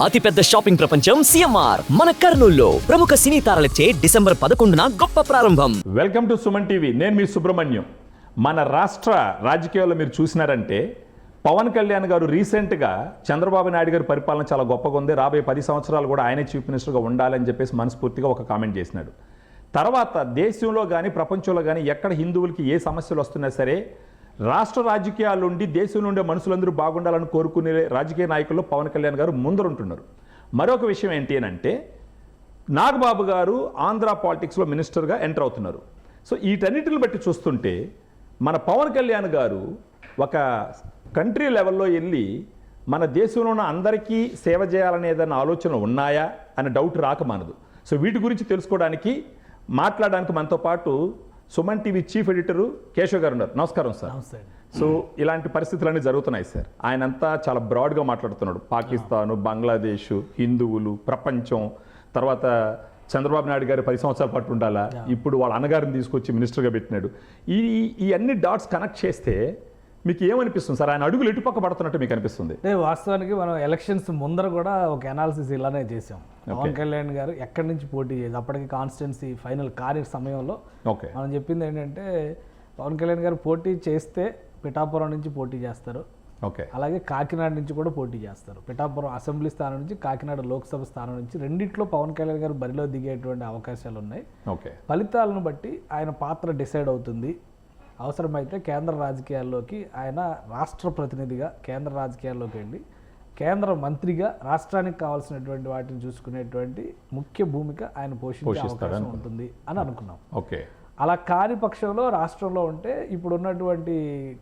అతిపెద్ద షాపింగ్ ప్రపంచం సిఎంఆర్ మన కర్నూలులో ప్రముఖ సినీ తారలచే డిసెంబర్ 11న గొప్ప ప్రారంభం. Welcome to Suman TV. నేను మీ సుబ్రహ్మణ్యం. మన రాష్ట్ర రాజకీయాల్లో మీరు చూసినారంటే పవన్ కళ్యాణ్ గారు రీసెంట్గా చంద్రబాబు నాయుడు గారి పరిపాలన చాలా గొప్పగా ఉంది, రాబోయే 10 సంవత్సరాలు కూడా ఆయనే చీఫ్ మినిస్టర్గా ఉండాలని చెప్పేసి మనస్ఫూర్తిగా ఒక కామెంట్ చేసినాడు. తర్వాత దేశంలో కానీ ప్రపంచంలో కానీ ఎక్కడ హిందువులకి ఏ సమస్యలు వస్తున్నా సరే రాష్ట్ర రాజకీయాల నుండి దేశం నుండి మనుషులందరూ బాగుండాలని కోరుకునే రాజకీయ నాయకుల్లో పవన్ కళ్యాణ్ గారు ముందరుంటున్నారు. మరొక విషయం ఏంటి అంటే నాగబాబు గారు ఆంధ్ర పాలిటిక్స్లో మినిస్టర్గా ఎంటర్ అవుతున్నారు. సో వీటన్నిటిని బట్టి చూస్తుంటే మన పవన్ కళ్యాణ్ గారు ఒక కంట్రీ లెవెల్లో వెళ్ళి మన దేశంలో ఉన్న అందరికీ సేవ చేయాలనే ఏదైనా ఆలోచనలు ఉన్నాయా అనే డౌట్ రాకమానదు. సో వీటి గురించి తెలుసుకోవడానికి మాట్లాడడానికి మనతో పాటు Suman TV chief editor Keshav గారు ఉన్నారు. నమస్కారం సార్. సో ఇలాంటి పరిస్థితులన్నీ జరుగుతున్నాయి సార్. ఆయనంతా చాలా బ్రాడ్గా మాట్లాడుతున్నాడు. పాకిస్తాను, బంగ్లాదేశ్, హిందువులు, ప్రపంచం, తర్వాత చంద్రబాబు నాయుడు గారు 10 సంవత్సరాల పాటు ఉండాలా, ఇప్పుడు వాళ్ళ అన్నగారిని తీసుకొచ్చి మినిస్టర్గా పెట్టినాడు. ఈ అన్ని డాట్స్ కనెక్ట్ చేస్తే మీకు ఏమనిపిస్తుంది సార్? ఆయన అడుగులు ఎటుపక్క పడుతున్నట్టు మీకు అనిపిస్తుంది? వాస్తవానికి మనం ఎలక్షన్స్ ముందర కూడా ఒక అనాలిసిస్ ఇలానే చేసాం. పవన్ కళ్యాణ్ గారు ఎక్కడి నుంచి పోటీ చేసి అప్పటికి కాన్స్టిట్యున్సీ ఫైనల్ కాని సమయంలో మనం చెప్పింది ఏంటంటే పవన్ కళ్యాణ్ గారు పోటీ చేస్తే పిఠాపురం నుంచి పోటీ చేస్తారు, అలాగే కాకినాడ నుంచి కూడా పోటీ చేస్తారు. పిఠాపురం అసెంబ్లీ స్థానం నుంచి, కాకినాడ లోక్సభ స్థానం నుంచి రెండిట్లో పవన్ కళ్యాణ్ గారు బరిలో దిగేటువంటి అవకాశాలు ఉన్నాయి. ఫలితాలను బట్టి ఆయన పాత్ర డిసైడ్ అవుతుంది. అవసరమైతే కేంద్ర రాజకీయాల్లోకి ఆయన రాష్ట్ర ప్రతినిధిగా కేంద్ర రాజకీయాల్లోకి వెళ్ళి కేంద్ర మంత్రిగా రాష్ట్రానికి కావాల్సినటువంటి వాటిని చూసుకునేటువంటి ముఖ్య భూమిక ఆయన పోషించే అవకాశం ఉంటుంది అని అనుకున్నాం. అలా కాని పక్షంలో రాష్ట్రంలో ఉంటే ఇప్పుడు ఉన్నటువంటి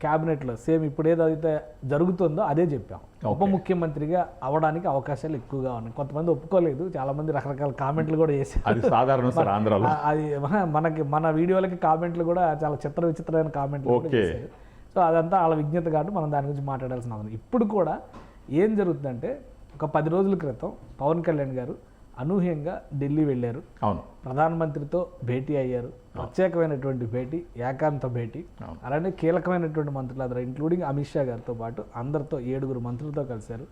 క్యాబినెట్లో సేమ్ ఇప్పుడు ఏదైతే జరుగుతుందో అదే చెప్పాం. ఉప ముఖ్యమంత్రిగా అవడానికి అవకాశాలు ఎక్కువగా ఉన్నాయి. కొంతమంది ఒప్పుకోలేదు, చాలా మంది రకరకాల కామెంట్లు కూడా చేశారు. అది మన వీడియోలకి కామెంట్లు కూడా చాలా విచిత్రమైన కామెంట్లు చేశారు. సో అదంతా వాళ్ళ విజ్ఞత కాబట్టి మనం దాని గురించి మాట్లాడాల్సిన అవసరం. ఇప్పుడు కూడా ఏం జరుగుతుందంటే ఒక 10 రోజుల క్రితం పవన్ కళ్యాణ్ గారు అనూహ్యంగా ఢిల్లీ వెళ్ళారు. ప్రధానమంత్రితో భేటీ అయ్యారు. ప్రత్యేకమైనటువంటి భేటీ, ఏకాంత భేటీ. అలానే కీలకమైనటువంటి మంత్రులందరూ ఇంక్లూడింగ్ అమిత్ షా గారితో పాటు అందరితో 7 మంత్రులతో కలిశారు.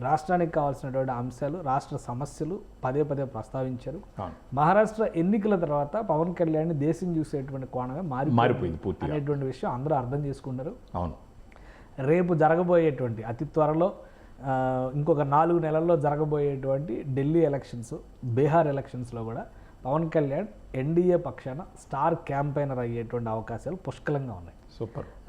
రాష్ట్రానికి కావాల్సినటువంటి అంశాలు, రాష్ట్ర సమస్యలు పదే ప్రస్తావించారు. మహారాష్ట్ర ఎన్నికల తర్వాత పవన్ కళ్యాణ్ దేశం చూసేటువంటి కోణంగా మారిపోయింది అనేటువంటి విషయం అందరూ అర్థం చేసుకున్నారు. రేపు జరగబోయేటువంటి అతి త్వరలో ఇంకొక 4 నెలల్లో జరగబోయేటువంటి ఢిల్లీ ఎలక్షన్స్, బీహార్ ఎలక్షన్స్లో కూడా పవన్ కళ్యాణ్ ఎన్డీఏ పక్షాన స్టార్ క్యాంపెయినర్ అయ్యేటువంటి అవకాశాలు పుష్కలంగా ఉన్నాయి.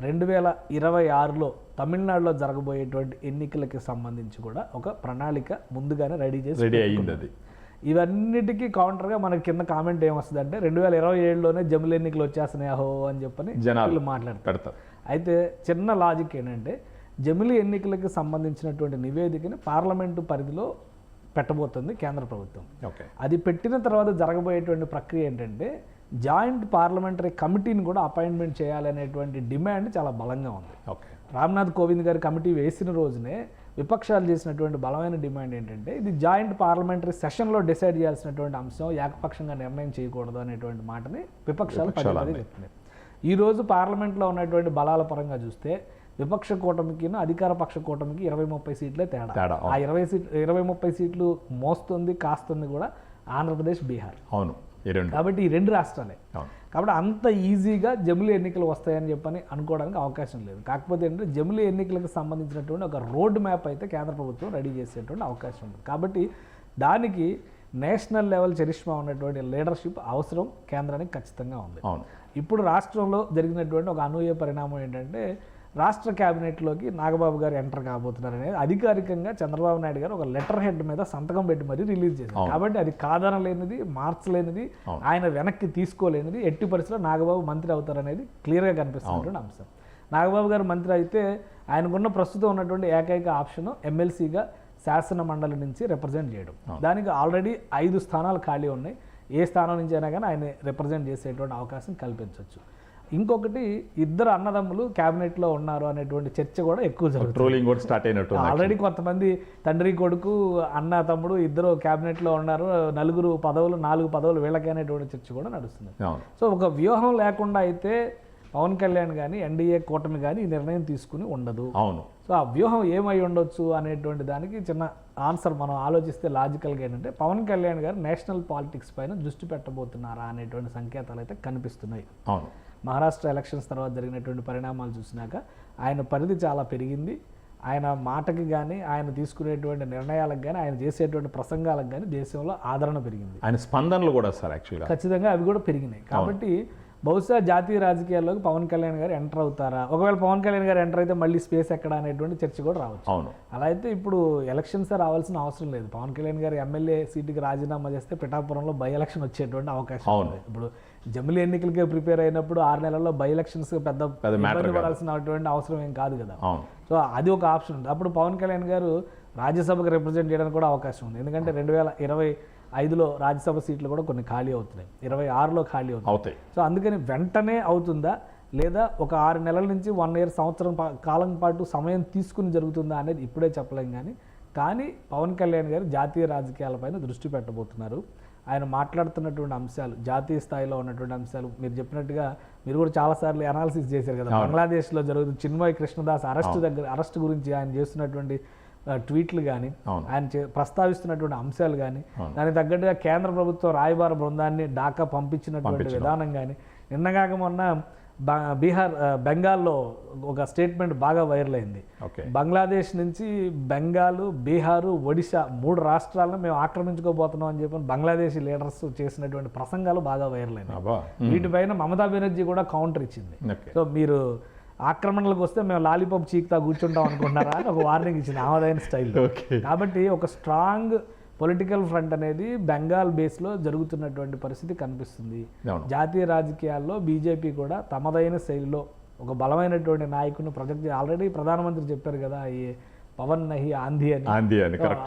2026లో తమిళనాడులో జరగబోయేటువంటి ఎన్నికలకి సంబంధించి కూడా ఒక ప్రణాళిక ముందుగానే రెడీ అయింది. ఇవన్నిటికీ కౌంటర్గా మనకి కింద కామెంట్ ఏమొస్తుంది అంటే 2027లోనే జమిలి ఎన్నికలు వచ్చేస్తున్నాయి అహో అని చెప్పని జనాలు మాట్లాడతారు. అయితే చిన్న లాజిక్ ఏంటంటే జమిలి ఎన్నికలకు సంబంధించినటువంటి నివేదికని పార్లమెంటు పరిధిలో పెట్టబోతుంది కేంద్ర ప్రభుత్వం. అది పెట్టిన తర్వాత జరగబోయేటువంటి ప్రక్రియ ఏంటంటే జాయింట్ పార్లమెంటరీ కమిటీని కూడా అపాయింట్మెంట్ చేయాలనేటువంటి డిమాండ్ చాలా బలంగా ఉంది. రామ్నాథ్ కోవింద్ గారి కమిటీ వేసిన రోజునే విపక్షాలు చేసినటువంటి బలమైన డిమాండ్ ఏంటంటే ఇది జాయింట్ పార్లమెంటరీ సెషన్లో డిసైడ్ చేయాల్సినటువంటి అంశం, ఏకపక్షంగా నిర్ణయం చేయకూడదు అనేటువంటి మాటని విపక్షాలు పదే చెప్తున్నాయి. ఈరోజు పార్లమెంట్లో ఉన్నటువంటి బలాల పరంగా చూస్తే విపక్ష కూటమికి అధికార పక్ష కూటమికి 20-30 సీట్లే తేడా. ఆ 20-30 సీట్లు మోస్తుంది కాస్తుంది కూడా ఆంధ్రప్రదేశ్, బీహార్. కాబట్టి ఈ 2 రాష్ట్రాలే. కాబట్టి అంత ఈజీగా జమిలి ఎన్నికలు వస్తాయని చెప్పని అనుకోవడానికి అవకాశం లేదు. కాకపోతే ఏంటంటే జమిలి ఎన్నికలకు సంబంధించినటువంటి ఒక రోడ్ మ్యాప్ అయితే కేంద్ర ప్రభుత్వం రెడీ చేసేటువంటి అవకాశం ఉంది. కాబట్టి దానికి నేషనల్ లెవెల్ చరిష్మా ఉన్నటువంటి లీడర్షిప్ అవసరం కేంద్రానికి ఖచ్చితంగా ఉంది. ఇప్పుడు రాష్ట్రంలో జరిగినటువంటి ఒక అనూహ్య పరిణామం ఏంటంటే రాష్ట్ర క్యాబినెట్లోకి నాగబాబు గారు ఎంటర్ కాబోతున్నారు అనేది అధికారికంగా చంద్రబాబు నాయుడు గారు ఒక లెటర్ హెడ్ మీద సంతకం పెట్టి మరీ రిలీజ్ చేశారు. కాబట్టి అది కాదనలేనిది, మార్చలేనిది, ఆయన వెనక్కి తీసుకోలేనిది, ఎట్టి పరిస్థితుల్లో నాగబాబు మంత్రి అవుతారనేది క్లియర్గా కనిపిస్తున్నటువంటి అంశం. నాగబాబు గారు మంత్రి అయితే ఆయనకున్న ప్రస్తుతం ఉన్నటువంటి ఏకైక ఆప్షన్ ఎమ్మెల్సీగా శాసన మండలి నుంచి రిప్రజెంట్ చేయడం. దానికి ఆల్రెడీ 5 స్థానాలు ఖాళీ ఉన్నాయి. ఏ స్థానం నుంచి అయినా కానీ ఆయన రిప్రజెంట్ చేసేటువంటి అవకాశం కల్పించవచ్చు. ఇంకొకటి, 2 అన్నదమ్ములు క్యాబినెట్లో ఉన్నారు అనేటువంటి చర్చ కూడా ఎక్కువ జరుగుతుంది. ఆల్రెడీ కొంతమంది తండ్రి కొడుకు, అన్న తమ్ముడు 2 క్యాబినెట్లో ఉన్నారు, 4 పదవులు వీళ్ళకి అనేటువంటి చర్చ కూడా నడుస్తుంది. సో ఒక వ్యూహం లేకుండా అయితే పవన్ కళ్యాణ్ కానీ ఎన్డీఏ కూటమి కానీ ఈ నిర్ణయం తీసుకుని ఉండదు. సో ఆ వ్యూహం ఏమై ఉండొచ్చు అనేటువంటి దానికి చిన్న ఆన్సర్ మనం ఆలోచిస్తే లాజికల్గా ఏంటంటే పవన్ కళ్యాణ్ గారు నేషనల్ పాలిటిక్స్ పైన దృష్టి పెట్టబోతున్నారా అనేటువంటి సంకేతాలు అయితే కనిపిస్తున్నాయి. అవును. మహారాష్ట్ర ఎలక్షన్స్ తర్వాత జరిగినటువంటి పరిణామాలు చూసినాక ఆయన పరిధి చాలా పెరిగింది. ఆయన మాటకి కానీ ఆయన తీసుకునేటువంటి నిర్ణయాలకు కానీ ఆయన చేసేటువంటి ప్రసంగాలకు కానీ దేశంలో ఆదరణ పెరిగింది. ఆయన స్పందనలు కూడా సార్ యాక్చువల్గా ఖచ్చితంగా అవి కూడా పెరిగినాయి. కాబట్టి బహుశా జాతీయ రాజకీయాల్లోకి పవన్ కళ్యాణ్ గారు ఎంటర్ అవుతారా, ఒకవేళ పవన్ కళ్యాణ్ గారు ఎంటర్ అయితే మళ్ళీ స్పేస్ ఎక్కడ అనేటువంటి చర్చ కూడా రావచ్చు. అవును. అలా అయితే ఇప్పుడు ఎలక్షన్స్ రావాల్సిన అవసరం లేదు. పవన్ కళ్యాణ్ గారు ఎమ్మెల్యే సీటుకి రాజీనామా చేస్తే పిఠాపురంలో బై ఎలక్షన్ వచ్చేటువంటి అవకాశం ఉంది. ఇప్పుడు జమిలీ ఎన్నికలకే ప్రిపేర్ అయినప్పుడు 6 నెలల్లో బై ఎలక్షన్స్ పెద్ద ఇబ్బంది పడాల్సినటువంటి అవసరం ఏం కాదు కదా. సో అది ఒక ఆప్షన్ ఉంది. అప్పుడు పవన్ కళ్యాణ్ గారు రాజ్యసభకు రిప్రజెంట్ చేయడానికి కూడా అవకాశం ఉంది. ఎందుకంటే 2025లో రాజ్యసభ సీట్లు కూడా కొన్ని ఖాళీ అవుతున్నాయి, 26లో ఖాళీ అవుతాయి. సో అందుకని వెంటనే అవుతుందా లేదా ఒక 6 నెలల నుంచి 1 year సంవత్సరం కాలం పాటు సమయం తీసుకుని జరుగుతుందా అనేది ఇప్పుడే చెప్పలేం. కానీ పవన్ కళ్యాణ్ గారు జాతీయ రాజకీయాలపైన దృష్టి పెట్టబోతున్నారు. ఆయన మాట్లాడుతున్నటువంటి అంశాలు, జాతీయ స్థాయిలో ఉన్నటువంటి అంశాలు, మీరు చెప్పినట్టుగా మీరు కూడా చాలాసార్లు అనాలిసిస్ చేశారు కదా. బంగ్లాదేశ్లో జరుగుతున్న చిన్మయ్ కృష్ణదాస్ అరెస్ట్ గురించి ఆయన చేస్తున్నటువంటి ట్వీట్లు కానీ, ఆయన ప్రస్తావిస్తున్నటువంటి అంశాలు కానీ, దానికి తగ్గట్టుగా కేంద్ర ప్రభుత్వం రాయబార బృందాన్ని ఢాకా పంపించినటువంటి విధానం కానీ, నిన్నగాక మొన్న బెంగాల్లో ఒక స్టేట్మెంట్ బాగా వైరల్ అయింది. బంగ్లాదేశ్ నుంచి బెంగాల్, బీహారు, ఒడిశా 3 రాష్ట్రాలను మేము ఆక్రమించుకోబోతున్నాం అని చెప్పి బంగ్లాదేశీ లీడర్స్ చేసినటువంటి ప్రసంగాలు బాగా వైరల్ అయినాయి. వీటిపైన మమతా బెనర్జీ కూడా కౌంటర్ ఇచ్చింది. సో మీరు ఆక్రమణలకు వస్తే మేము లాలీపాప్ చీకుతా కూర్చుంటాం అనుకుంటున్నారా అని ఒక వార్నింగ్ ఇచ్చింది ఆమెదైన స్టైల్లో. కాబట్టి ఒక స్ట్రాంగ్ పొలిటికల్ ఫ్రంట్ అనేది బెంగాల్ బేస్లో జరుగుతున్నటువంటి పరిస్థితి కనిపిస్తుంది. జాతీయ రాజకీయాల్లో బీజేపీ కూడా తమదైన శైలిలో ఒక బలమైనటువంటి నాయకుని ప్రొజెక్ట్ ఆల్రెడీ ప్రధానమంత్రి చెప్పారు కదా, ఈ పవన్ నహి ఆంధీ అని.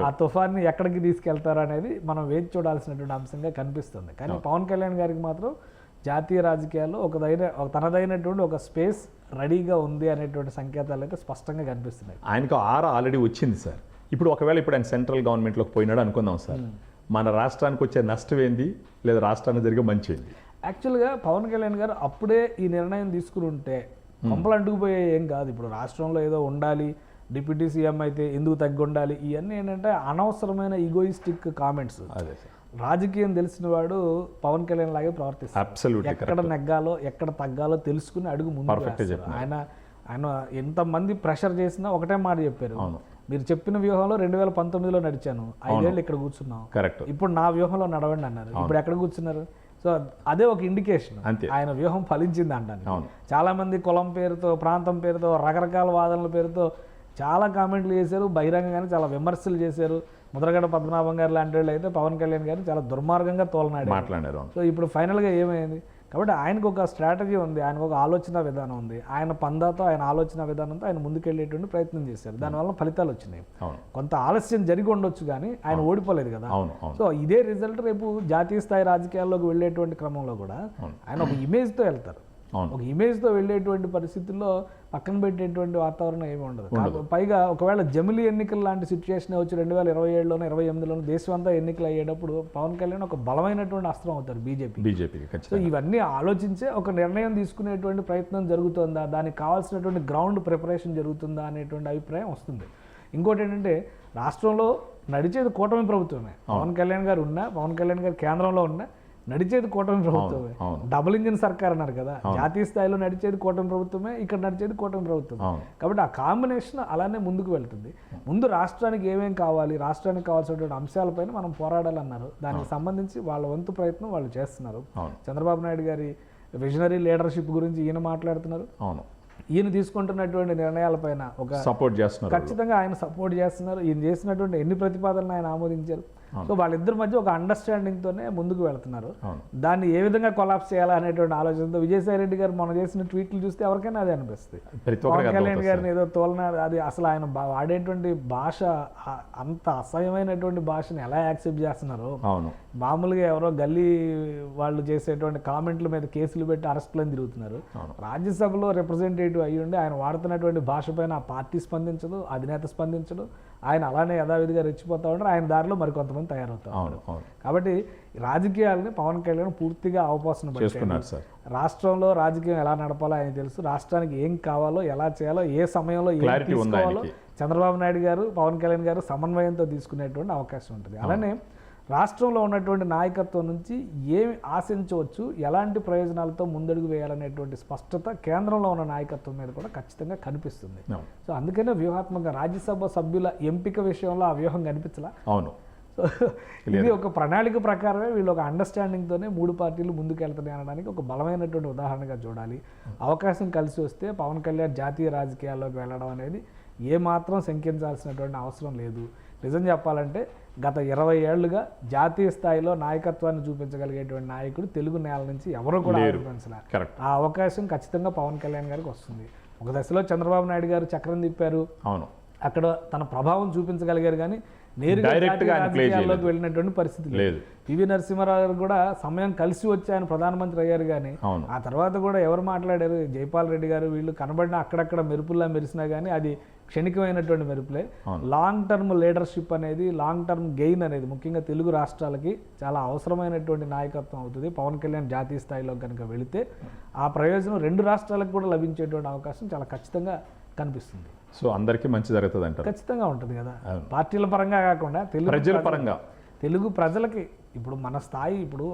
ఆ తుఫాన్ని ఎక్కడికి తీసుకెళ్తారు అనేది మనం వేచి చూడాల్సినటువంటి అంశంగా కనిపిస్తుంది. కానీ పవన్ కళ్యాణ్ గారికి మాత్రం జాతీయ రాజకీయాల్లో తనదైనటువంటి ఒక స్పేస్ రెడీగా ఉంది అనేటువంటి సంకేతాలు అయితే స్పష్టంగా కనిపిస్తున్నాయి. ఆయనకు ఆల్రెడీ వచ్చింది సార్. ఇప్పుడు ఒకవేళ ఇప్పుడు ఆయన సెంట్రల్ గవర్నమెంట్లోకి పోయినాడు అనుకుందాం సార్, మన రాష్ట్రానికి వచ్చే నష్టం ఏంది లేదా రాష్ట్రానికి జరిగే మంచి ఏంది? యాక్చువల్గా పవన్ కళ్యాణ్ గారు అప్పుడే ఈ నిర్ణయం తీసుకుని ఉంటే కొంపలు అంటుకుపోయే ఏం కాదు. ఇప్పుడు రాష్ట్రంలో ఏదో ఉండాలి, డిప్యూటీ సీఎం అయితే ఎందుకు తగ్గి ఉండాలి, ఇవన్నీ ఏంటంటే అనవసరమైన ఈగోయిస్టిక్ కామెంట్స్. అదే సార్, రాజకీయం తెలిసిన వాడు పవన్ కళ్యాణ్ లాగే ప్రవర్తిస్తాడు. ఎక్కడ నెగ్గాలో ఎక్కడ తగ్గాలో తెలుసుకుని అడుగు ముందు. ఆయన ఎంతమంది ప్రెషర్ చేసినా ఒకటే మాట చెప్పారు, మీరు చెప్పిన వ్యూహంలో 2019లో నడిచాను, 5 ఏళ్ళు ఇక్కడ కూర్చున్నాం, ఇప్పుడు నా వ్యూహంలో నడవండి అన్నారు. ఇప్పుడు ఎక్కడ కూర్చున్నారు? సో అదే ఒక ఇండికేషన్ ఆయన వ్యూహం ఫలించింది అంటాను. చాలా మంది కులం పేరుతో, ప్రాంతం పేరుతో, రకరకాల వాదనల పేరుతో చాలా కామెంట్లు చేశారు, బహిరంగంగానే చాలా విమర్శలు చేశారు. ముద్రగడ పద్మనాభం గారు లాంటి వాళ్ళు అయితే పవన్ కళ్యాణ్ గారిని చాలా దుర్మార్గంగా మాట్లాడారు. సో ఇప్పుడు ఫైనల్గా ఏమైంది? కాబట్టి ఆయనకు ఒక స్ట్రాటజీ ఉంది, ఆయనకు ఒక ఆలోచన విధానం ఉంది. ఆయన పందాతో, ఆయన ఆలోచన విధానంతో ఆయన ముందుకెళ్ళేటువంటి ప్రయత్నం చేశారు. దానివల్ల ఫలితాలు వచ్చినాయి. కొంత ఆలస్యం జరిగి ఉండొచ్చు కానీ ఆయన ఓడిపోలేదు కదా. సో ఇదే రిజల్ట్ రేపు జాతీయ స్థాయి రాజకీయాల్లోకి వెళ్ళేటువంటి క్రమంలో కూడా ఆయన ఒక ఇమేజ్తో వెళ్తారు. ఒక ఇమేజ్తో వెళ్ళేటువంటి పరిస్థితుల్లో పక్కన పెట్టేటువంటి వాతావరణం ఏమి ఉండదు. పైగా ఒకవేళ జమిలీ ఎన్నికల లాంటి సిచ్యువేషన్ వచ్చి 2027లోనో 28లోనో దేశం అంతా ఎన్నికలు అయ్యేటప్పుడు పవన్ కళ్యాణ్ ఒక బలమైనటువంటి అస్త్రం అవుతారు బీజేపీ. సో ఇవన్నీ ఆలోచించే ఒక నిర్ణయం తీసుకునేటువంటి ప్రయత్నం జరుగుతుందా, దానికి కావాల్సినటువంటి గ్రౌండ్ ప్రిపరేషన్ జరుగుతుందా అనేటువంటి అభిప్రాయం వస్తుంది. ఇంకోటి ఏంటంటే రాష్ట్రంలో నడిచేది కూటమి ప్రభుత్వమే. పవన్ కళ్యాణ్ గారు ఉన్నా, పవన్ కళ్యాణ్ గారు కేంద్రంలో ఉన్నా నడిచేది కూటమి ప్రభుత్వమే. డబుల్ ఇంజిన్ సర్కార్ అన్నారు కదా, జాతీయ స్థాయిలో నడిచేది కూటమి ప్రభుత్వమే, ఇక్కడ నడిచేది కూటమి ప్రభుత్వం. కాబట్టి ఆ కాంబినేషన్ అలానే ముందుకు వెళ్తుంది. ముందు రాష్ట్రానికి ఏమేం కావాలి, రాష్ట్రానికి కావాల్సినటువంటి అంశాలపైన మనం పోరాడాలన్నారు. దానికి సంబంధించి వాళ్ళ వంతు ప్రయత్నం వాళ్ళు చేస్తున్నారు. చంద్రబాబు నాయుడు గారి విజనరీ లీడర్షిప్ గురించి ఈయన మాట్లాడుతున్నారు. ఈయన తీసుకుంటున్నటువంటి నిర్ణయాలపైన ఒక సపోర్ట్ చేస్తున్నారు, ఖచ్చితంగా ఆయన సపోర్ట్ చేస్తున్నారు. ఈయన చేసినటువంటి ఎన్ని ప్రతిపాదనలు ఆయన ఆమోదించారు. సో వాళ్ళిద్దరి మధ్య ఒక అండర్స్టాండింగ్తోనే ముందుకు వెళ్తున్నారు. దాన్ని ఏ విధంగా కొలాప్స్ చేయాలా అనేటువంటి ఆలోచనతో విజయసాయి రెడ్డి గారు మనం చేసిన ట్వీట్లు చూస్తే ఎవరికైనా అదే అనిపిస్తుంది. పవన్ కళ్యాణ్ గారిని ఏదో తోలనాడు, అది అసలు ఆయన వాడేటువంటి భాష అంత అసహ్యమైనటువంటి భాషని ఎలా యాక్సెప్ట్ చేస్తున్నారు. మామూలుగా ఎవరో గల్లీ వాళ్ళు చేసేటువంటి కామెంట్ల మీద కేసులు పెట్టి అరెస్టులను తిరుగుతున్నారు. రాజ్యసభలో రిప్రజెంటేటివ్ అయ్యి ఉండి ఆయన వాడుతున్నటువంటి భాష పైన ఆ పార్టీ స్పందించదు, అధినేత స్పందించడు, ఆయన అలానే యథావిధిగా రెచ్చిపోతూ ఉంటారు, ఆయన దారిలో మరి కొంతమంది తయారవుతారు. అవును అవును కాబట్టి రాజకీయాలని పవన్ కళ్యాణ్ పూర్తిగా అవపోసన చేసుకున్నారు సార్. రాష్ట్రంలో రాజకీయం ఎలా నడపాలో ఆయన తెలుసు, రాష్ట్రానికి ఏం కావాలో ఎలా చేయాలో ఏ సమయంలో ఏం Clarity ఉంది తీసుకోవాలో ఆయనకి. చంద్రబాబు నాయుడు గారు పవన్ కళ్యాణ్ గారు సమన్వయంతో తీసుకునేటువంటి అవకాశం ఉంటుంది. అలానే రాష్ట్రంలో ఉన్నటువంటి నాయకత్వం నుంచి ఏమి ఆశించవచ్చు, ఎలాంటి ప్రయోజనాలతో ముందడుగు వేయాలనేటువంటి స్పష్టత కేంద్రంలో ఉన్న నాయకత్వం మీద కూడా ఖచ్చితంగా కనిపిస్తుంది. అవును. సో అందుకనే వ్యూహాత్మక రాజ్యసభ సభ్యుల ఎంపిక విషయంలో ఆ వ్యూహం కనిపించలా. అవును సో ఇది ఒక ప్రణాళిక ప్రకారమే వీళ్ళు ఒక అండర్స్టాండింగ్తోనే 3 పార్టీలు ముందుకెళ్తున్నాయి అనడానికి ఒక బలమైనటువంటి ఉదాహరణగా చూడాలి. అవకాశం కలిసి వస్తే పవన్ కళ్యాణ్ జాతీయ రాజకీయాల్లోకి వెళ్ళడం అనేది ఏమాత్రం శంకించాల్సినటువంటి అవసరం లేదు. నిజం చెప్పాలంటే గత 20 ఏళ్లుగా జాతీయ స్థాయిలో నాయకత్వాన్ని చూపించగలిగేటువంటి నాయకుడు తెలుగు నేల నుంచి ఎవరు కూడా ఆవిర్భవించలే. ఆ అవకాశం ఖచ్చితంగా పవన్ కళ్యాణ్ గారికి వస్తుంది. ఒక దశలో చంద్రబాబు నాయుడు గారు చక్రం తిప్పారు, అవును అక్కడ తన ప్రభావం చూపించగలిగారు, కానీ నేరుగా Direct గా ఆయన play రాజకీయాల్లోకి వెళ్ళినటువంటి పరిస్థితి లేదు. పివి నరసింహారావు గారు కూడా సమయం కలిసి వచ్చి ఆయన ప్రధానమంత్రి అయ్యారు, కానీ అవును. ఆ తర్వాత కూడా ఎవరు మాట్లాడారు, జైపాల్ రెడ్డి గారు వీళ్ళు కనబడిన అక్కడక్కడ మెరుపుల్లా మెరిసినా కానీ అది క్షణికమైనటువంటి మెరుపులే. లాంగ్ టర్మ్ లీడర్షిప్ అనేది, లాంగ్ టర్మ్ గెయిన్ అనేది ముఖ్యంగా తెలుగు రాష్ట్రాలకి చాలా అవసరమైనటువంటి నాయకత్వం అవుతుంది. పవన్ కళ్యాణ్ జాతీయ స్థాయిలో కనుక వెళితే ఆ ప్రయోజనం 2 రాష్ట్రాలకు కూడా లభించేటువంటి అవకాశం చాలా ఖచ్చితంగా కనిపిస్తుంది. సో అందరికీ మంచి జరుగుతుంది అంటారు. ఖచ్చితంగా ఉంటుంది కదా, పార్టీల పరంగా కాకుండా ప్రజల పరంగా తెలుగు ప్రజలకి. ఇప్పుడు మన స్థాయి, ఇప్పుడు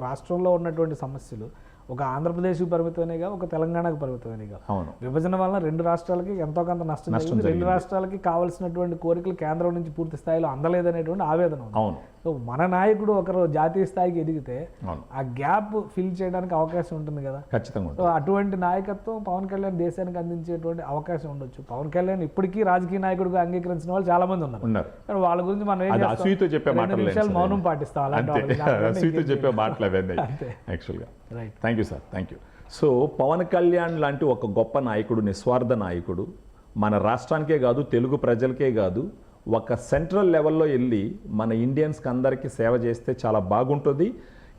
రాష్ట్రంలో ఉన్నటువంటి సమస్యలు ఒక ఆంధ్రప్రదేశ్కి పరిమితమేగా, ఒక తెలంగాణకు పరిమితమేగా. అవును. విభజన వలన 2 రాష్ట్రాలకి ఎంతో కొంత నష్టం జరిగింది. 2 రాష్ట్రాలకి కావాల్సినటువంటి కోరికలు కేంద్రం నుంచి పూర్తి స్థాయిలో అందలేదనేటువంటి ఆవేదన ఉంది. అవును. సో మన నాయకుడు ఒకరు జాతీయ స్థాయికి ఎదిగితే అవును. ఆ గ్యాప్ ఫిల్ చేయడానికి అవకాశం ఉంటుంది కదా. ఖచ్చితంగా సో అటువంటి నాయకత్వం పవన్ కళ్యాణ్ దేశానికి అందించేటువంటి అవకాశం ఉండొచ్చు. పవన్ కళ్యాణ్ ఇప్పటికీ రాజకీయ నాయకుడిగా అంగీకరించిన వాళ్ళు చాలా మంది ఉన్నారు. కానీ వాళ్ళ గురించి మనం ఏం చేస్తాం? అసూయతో చెప్పే 2 నిమిషాలు మౌనం పాటిస్తాం. అసూయతో చెప్పే మాటలు అవన్నీ యాక్చువల్గా. Thank you sir, thank you. So Pawan Kalyan లాంటి ఒక గొప్ప నాయకుడు, నిస్వార్థ నాయకుడు మన రాష్ట్రానికే కాదు, తెలుగు ప్రజలకే కాదు, ఒక సెంట్రల్ లెవెల్లో వెళ్ళి మన ఇండియన్స్కి అందరికీ సేవ చేస్తే చాలా బాగుంటుంది.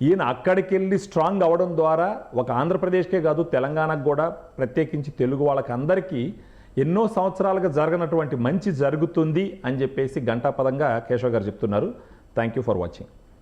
ఈయన అక్కడికి వెళ్ళి స్ట్రాంగ్ అవ్వడం ద్వారా ఒక ఆంధ్రప్రదేశ్కే కాదు, తెలంగాణకు కూడా, ప్రత్యేకించి తెలుగు వాళ్ళకి అందరికీ ఎన్నో సంవత్సరాలుగా జరగనటువంటి మంచి జరుగుతుంది అని చెప్పేసి ఘంటాపదంగా కేశవ్ గారు చెప్తున్నారు. Thank you for watching.